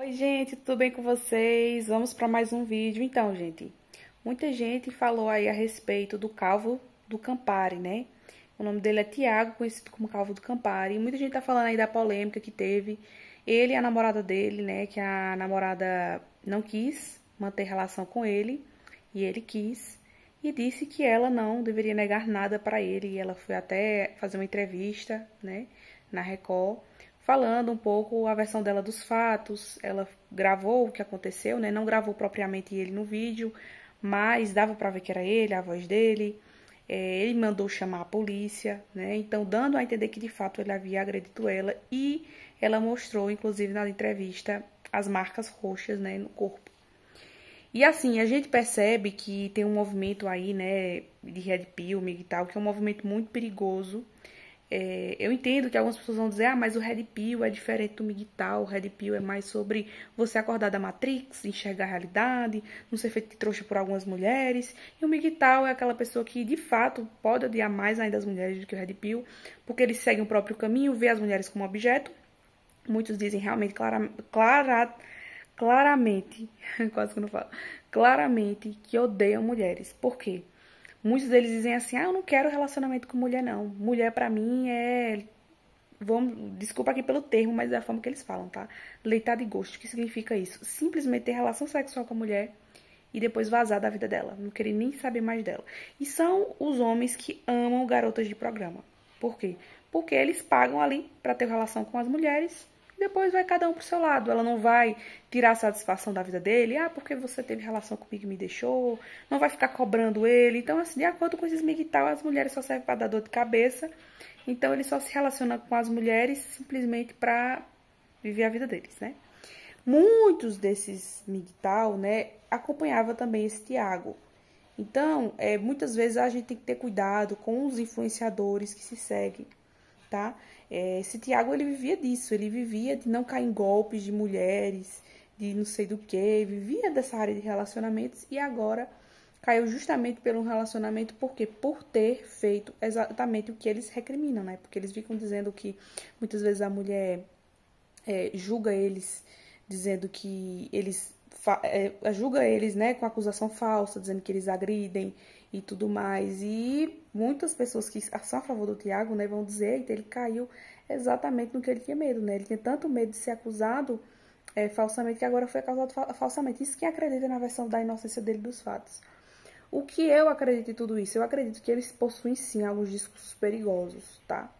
Oi, gente, tudo bem com vocês? Vamos para mais um vídeo. Então, gente, muita gente falou aí a respeito do Calvo do Campari, né? O nome dele é Tiago, conhecido como Calvo do Campari. E muita gente tá falando aí da polêmica que teve. Ele e a namorada dele, né? Que a namorada não quis manter relação com ele e ele quis. E disse que ela não deveria negar nada para ele. E ela foi até fazer uma entrevista, né? Na Record, falando um pouco a versão dela dos fatos. Ela gravou o que aconteceu, né? Não gravou propriamente ele no vídeo, mas dava para ver que era ele, a voz dele. Ele mandou chamar a polícia, né? Então, dando a entender que de fato ele havia agredido ela e ela mostrou, inclusive na entrevista, as marcas roxas, né, no corpo. E assim, a gente percebe que tem um movimento aí, né, de Red Pill e tal, que é um movimento muito perigoso. Eu entendo que algumas pessoas vão dizer, mas o Red Pill é diferente do MGTOW, o Red Pill é mais sobre você acordar da Matrix, enxergar a realidade, não ser feito de trouxa por algumas mulheres. E o MGTOW é aquela pessoa que, de fato, pode odiar mais ainda as mulheres do que o Red Pill, porque eles seguem o próprio caminho, vê as mulheres como objeto. Muitos dizem realmente, claramente, quase que eu não falo, claramente que odeiam mulheres. Por quê? Muitos deles dizem assim, eu não quero relacionamento com mulher, não. Mulher, pra mim, desculpa aqui pelo termo, mas é a forma que eles falam, tá? Leitar de gosto. O que significa isso? Simplesmente ter relação sexual com a mulher e depois vazar da vida dela. Não querer nem saber mais dela. E são os homens que amam garotas de programa. Por quê? Porque eles pagam ali pra ter relação com as mulheres. Depois vai cada um pro seu lado. Ela não vai tirar a satisfação da vida dele. Porque você teve relação comigo e me deixou. Não vai ficar cobrando ele. Então, assim, de acordo com esses MGTOW, as mulheres só servem para dar dor de cabeça. Então, ele só se relaciona com as mulheres simplesmente para viver a vida deles, né? Muitos desses MGTOW, né, acompanhava também esse Tiago. Então, muitas vezes a gente tem que ter cuidado com os influenciadores que se seguem, tá? Esse Tiago, ele vivia disso, ele vivia de não cair em golpes de mulheres, de não sei do que, vivia dessa área de relacionamentos e agora caiu justamente pelo relacionamento, por quê? Por ter feito exatamente o que eles recriminam, né? Porque eles ficam dizendo que muitas vezes a mulher julga eles, dizendo que eles julga eles, né, com acusação falsa, dizendo que eles agridem e tudo mais. E muitas pessoas que são a favor do Tiago, né, vão dizer que ele caiu exatamente no que ele tinha medo, né? Ele tinha tanto medo de ser acusado falsamente que agora foi acusado falsamente. Isso quem acredita na versão da inocência dele dos fatos. O que eu acredito em tudo isso? Eu acredito que eles possuem sim alguns discursos perigosos, tá?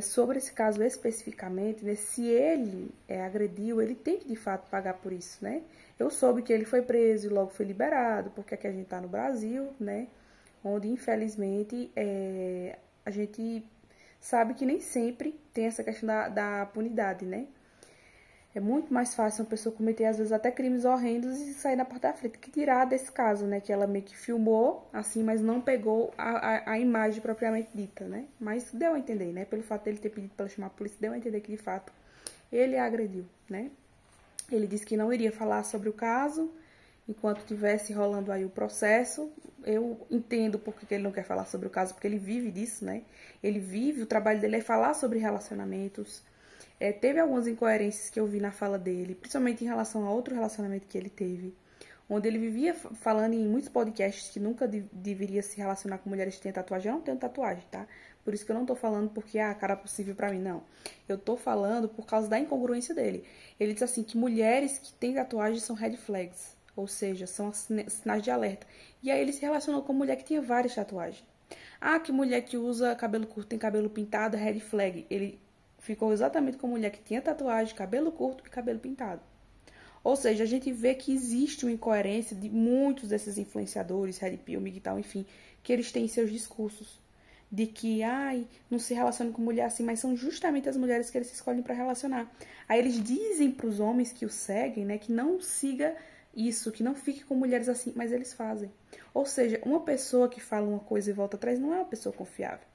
Sobre esse caso especificamente, né, se ele agrediu, ele tem que de fato pagar por isso, né? Eu soube que ele foi preso e logo foi liberado, porque aqui a gente tá no Brasil, né? Onde infelizmente a gente sabe que nem sempre tem essa questão da punidade, né? É muito mais fácil uma pessoa cometer, às vezes, até crimes horrendos e sair na porta da frente. Que tirar desse caso, né? Que ela meio que filmou, assim, mas não pegou a imagem propriamente dita, né? Mas deu a entender, né? Pelo fato dele ter pedido para ela chamar a polícia, deu a entender que, de fato, ele a agrediu, né? Ele disse que não iria falar sobre o caso enquanto estivesse rolando aí o processo. Eu entendo porque ele não quer falar sobre o caso, porque ele vive disso, né? Ele vive, o trabalho dele é falar sobre relacionamentos. Teve algumas incoerências que eu vi na fala dele, principalmente em relação a outro relacionamento que ele teve, onde ele vivia falando em muitos podcasts que nunca deveria se relacionar com mulheres que têm tatuagem. Eu não tenho tatuagem, tá? Por isso que eu não tô falando porque, cara, possível pra mim, não. Eu tô falando por causa da incongruência dele. Ele diz assim, que mulheres que têm tatuagem são red flags, ou seja, são sinais de alerta. E aí ele se relacionou com uma mulher que tinha várias tatuagens. Que mulher que usa cabelo curto tem cabelo pintado é red flag. Ele ficou exatamente com a mulher que tinha tatuagem, cabelo curto e cabelo pintado. Ou seja, a gente vê que existe uma incoerência de muitos desses influenciadores, Red Pill, MGTOW, enfim, que eles têm em seus discursos. De que, não se relacionam com mulher assim, mas são justamente as mulheres que eles escolhem para relacionar. Aí eles dizem para os homens que o seguem, né, que não siga isso, que não fique com mulheres assim, mas eles fazem. Ou seja, uma pessoa que fala uma coisa e volta atrás não é uma pessoa confiável.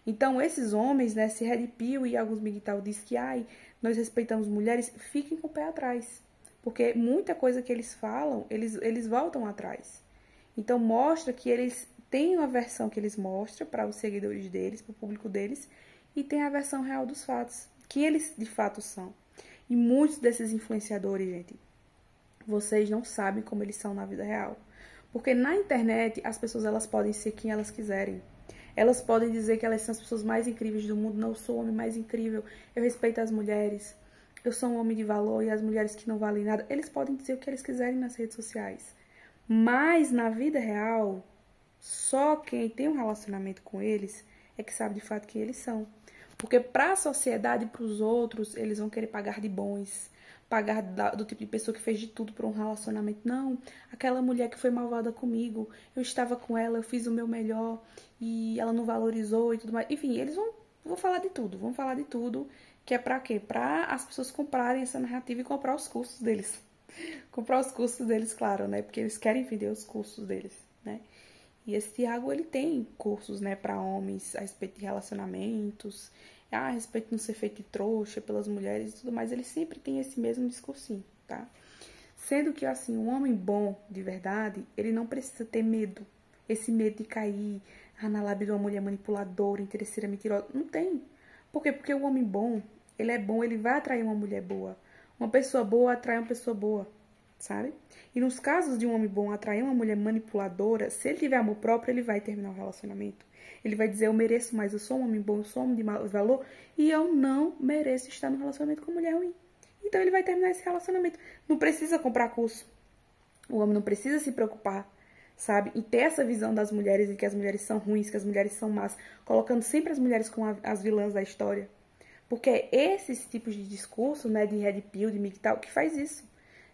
Então, esses homens, né, se Red Pill e alguns MGTOW dizem que, nós respeitamos mulheres, fiquem com o pé atrás. Porque muita coisa que eles falam, eles voltam atrás. Então, mostra que eles têm uma versão que eles mostram para os seguidores deles, para o público deles, e tem a versão real dos fatos, que eles de fato são. E muitos desses influenciadores, gente, vocês não sabem como eles são na vida real. Porque na internet, as pessoas elas podem ser quem elas quiserem. Elas podem dizer que elas são as pessoas mais incríveis do mundo. Não, eu sou o homem mais incrível. Eu respeito as mulheres. Eu sou um homem de valor e as mulheres que não valem nada. Eles podem dizer o que eles quiserem nas redes sociais. Mas na vida real, só quem tem um relacionamento com eles é que sabe de fato quem eles são. Porque para a sociedade e para os outros, eles vão querer pagar de bons. Pagar do tipo de pessoa que fez de tudo por um relacionamento. Não, aquela mulher que foi malvada comigo, eu estava com ela, eu fiz o meu melhor e ela não valorizou e tudo mais. Enfim, eles vão falar de tudo, que é pra quê? Pra as pessoas comprarem essa narrativa e comprar os cursos deles. Comprar os cursos deles, claro, né? Porque eles querem vender os cursos deles, né? E esse Thiago, ele tem cursos, né, pra homens a respeito de relacionamentos, a respeito de não ser feito de trouxa pelas mulheres e tudo mais. Ele sempre tem esse mesmo discursinho, tá? Sendo que, assim, um homem bom, de verdade, ele não precisa ter medo. Esse medo de cair na lábia de uma mulher manipuladora, interesseira, mentirosa. Não tem. Por quê? Porque o homem bom, ele é bom, ele vai atrair uma mulher boa. Uma pessoa boa atrai uma pessoa boa, sabe? E nos casos de um homem bom atrair uma mulher manipuladora, se ele tiver amor próprio, ele vai terminar o relacionamento. Ele vai dizer, eu mereço mais, eu sou um homem bom, eu sou um homem de valor, e eu não mereço estar no relacionamento com uma mulher ruim. Então ele vai terminar esse relacionamento. Não precisa comprar curso. O homem não precisa se preocupar, sabe? E ter essa visão das mulheres, de que as mulheres são ruins, que as mulheres são más, colocando sempre as mulheres como as vilãs da história. Porque é esses tipos de discurso, né, de red pill, de MGTOW, que faz isso.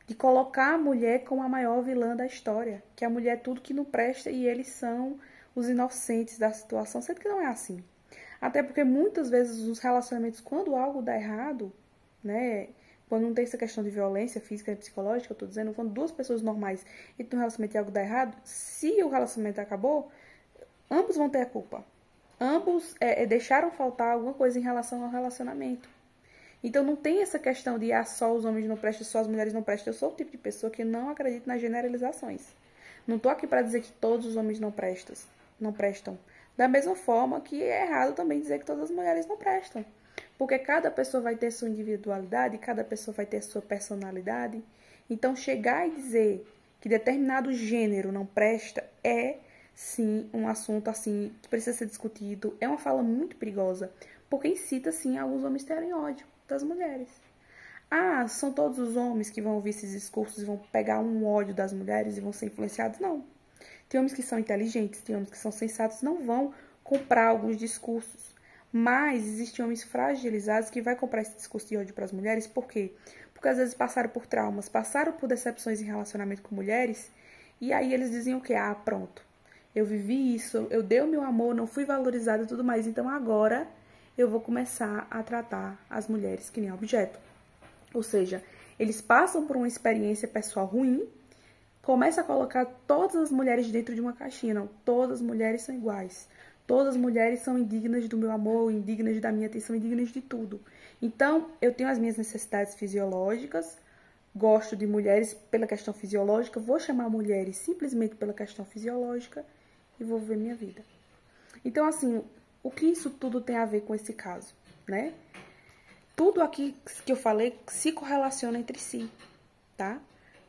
De colocar a mulher como a maior vilã da história. Que a mulher é tudo que não presta e eles são os inocentes da situação. Sendo que não é assim. Até porque muitas vezes os relacionamentos, quando algo dá errado, né, quando não tem essa questão de violência física e psicológica, eu tô dizendo, quando duas pessoas normais entram no relacionamento e algo dá errado, se o relacionamento acabou, ambos vão ter a culpa. Ambos deixaram faltar alguma coisa em relação ao relacionamento. Então não tem essa questão de só os homens não prestam, só as mulheres não prestam. Eu sou o tipo de pessoa que não acredita nas generalizações. Não tô aqui para dizer que todos os homens não prestam. Da mesma forma que é errado também dizer que todas as mulheres não prestam. Porque cada pessoa vai ter sua individualidade, cada pessoa vai ter sua personalidade. Então chegar e dizer que determinado gênero não presta é sim um assunto assim que precisa ser discutido. É uma fala muito perigosa, porque incita sim alguns homens terem ódio das mulheres. São todos os homens que vão ouvir esses discursos e vão pegar um ódio das mulheres e vão ser influenciados? Não. Tem homens que são inteligentes, tem homens que são sensatos, não vão comprar alguns discursos. Mas existem homens fragilizados que vai comprar esse discurso de ódio para as mulheres. Por quê? Porque às vezes passaram por traumas, passaram por decepções em relacionamento com mulheres, e aí eles diziam que, pronto, eu vivi isso, eu dei o meu amor, não fui valorizada e tudo mais, então agora eu vou começar a tratar as mulheres que nem objeto. Ou seja, eles passam por uma experiência pessoal ruim, começam a colocar todas as mulheres dentro de uma caixinha. Não, todas as mulheres são iguais. Todas as mulheres são indignas do meu amor, indignas da minha atenção, indignas de tudo. Então, eu tenho as minhas necessidades fisiológicas, gosto de mulheres pela questão fisiológica, vou chamar mulheres simplesmente pela questão fisiológica e vou viver minha vida. Então, assim, o que isso tudo tem a ver com esse caso, né? Tudo aqui que eu falei se correlaciona entre si, tá?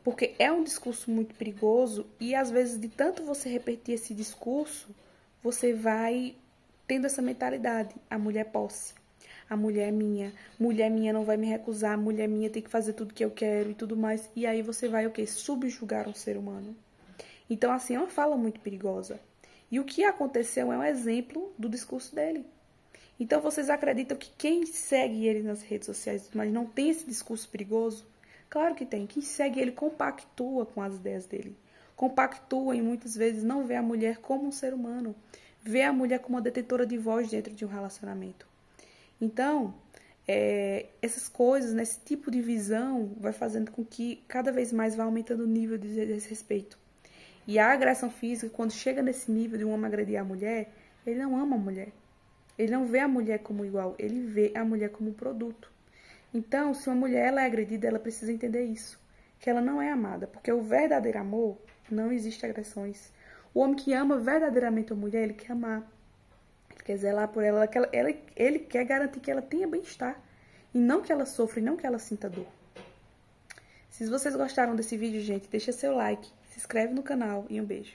Porque é um discurso muito perigoso e, às vezes, de tanto você repetir esse discurso, você vai tendo essa mentalidade. A mulher é posse, a mulher é mulher minha não vai me recusar, mulher minha tem que fazer tudo que eu quero e tudo mais. E aí você vai o quê? Subjugar um ser humano. Então, assim, é uma fala muito perigosa. E o que aconteceu é um exemplo do discurso dele. Então, vocês acreditam que quem segue ele nas redes sociais, mas não tem esse discurso perigoso? Claro que tem. Quem segue ele compactua com as ideias dele. Compactua e muitas vezes não vê a mulher como um ser humano. Vê a mulher como uma detentora de voz dentro de um relacionamento. Então, essas coisas, né, esse tipo de visão vai fazendo com que cada vez mais vá aumentando o nível de desrespeito. E a agressão física, quando chega nesse nível de um homem agredir a mulher, ele não ama a mulher. Ele não vê a mulher como igual, ele vê a mulher como um produto. Então, se uma mulher ela é agredida, ela precisa entender isso. Que ela não é amada, porque o verdadeiro amor não existe agressões. O homem que ama verdadeiramente a mulher, ele quer amar. Ele quer zelar por ela, ele quer garantir que ela tenha bem-estar. E não que ela sofra e não que ela sinta dor. Se vocês gostaram desse vídeo, gente, deixa seu like, se inscreve no canal e um beijo.